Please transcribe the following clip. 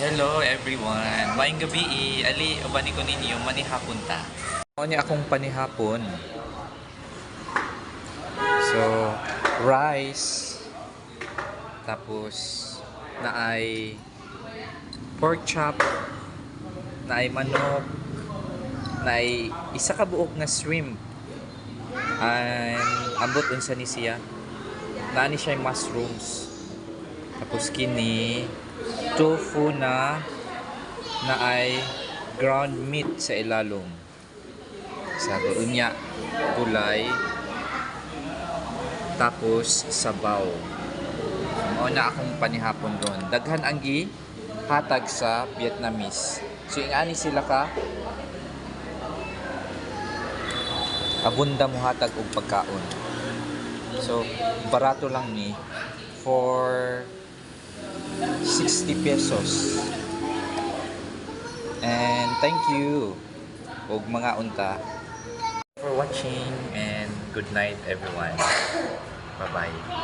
Hello everyone. Maayong gabi. Ali ubani ko ninyo manihapon ta. Mao ni akong panihapon. So, rice tapos naay pork chop, naay manok, naay isa ka buok nga shrimp. And ambot unsa ni siya? Naani siya yung mushrooms. Tapos kini tofu na ay ground meat sa ilalom. Sabi unya gulay tapos sabaw. Mao na akong panihapon ron. Daghan ang hatag sa Vietnamese. So ingani sila ka abunda mo hatag og pagkaon. So barato lang ni for 60 pesos. And thank you og mga unta for watching and good night everyone. Bye bye.